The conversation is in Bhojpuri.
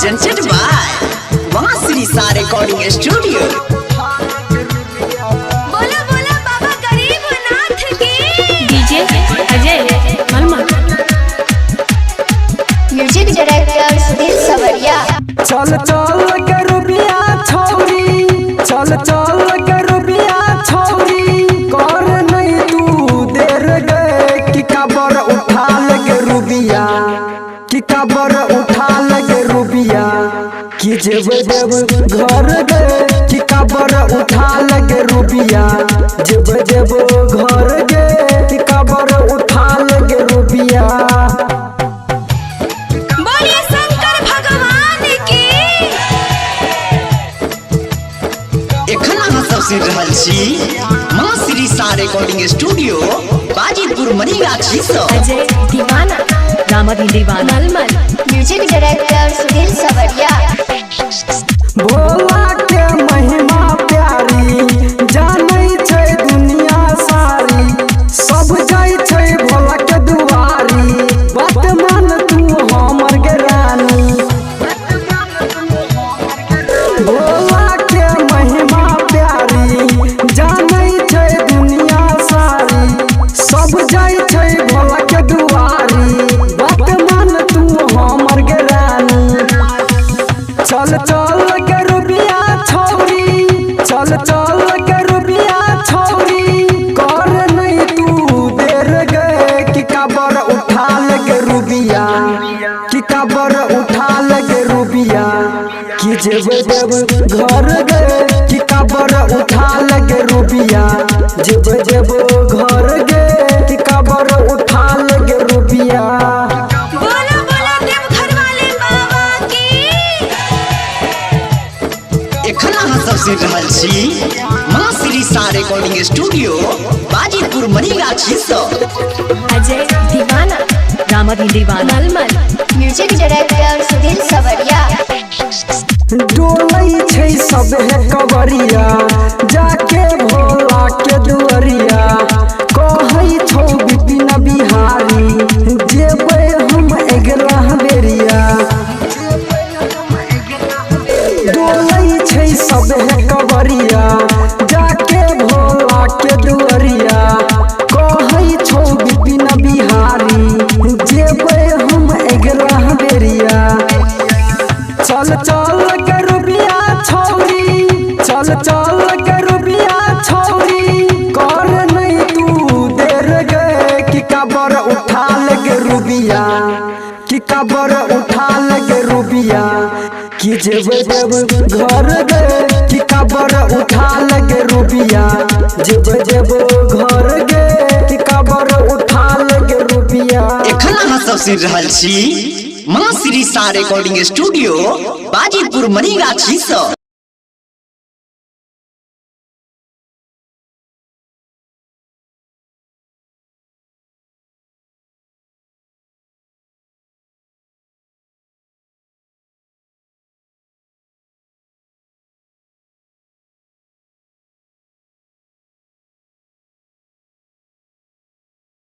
presented by Masri Sa Recording Studio. बोला बोला बाबा गरीबनाथ की। डीजे अजय मलमल, म्यूजिक डायरेक्टर सुधीर सवरिया। चल चल के रुबिया छौरी, चल चल के रुबिया छौरी, कर नहीं तू देर गए कि कबर उठा लगे रुबिया, कि कबर उठा लगे रुबिया, कि जब जब घर गए कि कबर उठा लगे रुबिया, जब जब घर गए कि कबर उठा लगे रुबिया। बोलिए शंकर भगवान की। एखन अहाँ सब सुनि रहल छी मासरी सा रिकॉर्डिंग स्टूडियो बाजीपुर मनीगाछी सँ। अजय दीवाना, रामधीन दीवाना मलमल, म्यूजिक डायरेक्टर सुधीर सवरिया। भोला के महिमा प्यारी, जानै छै दुनिया सारी, सब जाय छै भोला के दुआरी, बात मान तू हमर के रानी। भोला के महिमा प्यारी, जानै छै दुनिया सारी, सब जाय छै भोला के दुआरी, बात मान तू हमर के रानी। चल चल के रुबिया छौरी, चल चल के रुबिया छौरी, कर नहीं तू देर गए कि कबर उठा लगे रुबिया, कि कबर उठा लगे रुबिया, कि जब जब घर गए कि कबर उठा लगे रुबिया, जब जब घर गए कि कबर उठा लगे रुबिया। बोला बोला देवघर वाले बाबा की। एखन अहाँ सब सुनि रहल छी मासरी सा रिकॉर्डिंग स्टूडियो बाजीपुर मनीगाछी सँ। अजय दीवाना, रामधीन दीवाना मलमल, म्यूजिक डायरेक्टर सुधीर सवरिया। डोलै छै सब है कवरिया, जाके भोला के दुअरिया, कहै छौ बिपिन बिहारी, जेबै हम एगरह बेरिया। डोलै छै सब है कवरिया, जाके भोला के दुअरिया, कहै छौ बिपिन बिहारी, जेबै हम एगरह बेरिया। चल चल के रुबिया छौरी, चल चल के रुबिया छौरी, कर नहीं तू देर गए कि कबर उठा लगे रुबिया, कि कबर उठा लगे रुबिया, कि जब जब घर गए कि कबर उठा लगे रुबिया, जब जब घर गए कि कबर उठा लगे रुबिया। एखन अहाँ सब सुनि रहल छी मासरी सा रिकॉर्डिंग स्टूडियो बाजीपुर मनीगाछी सँ।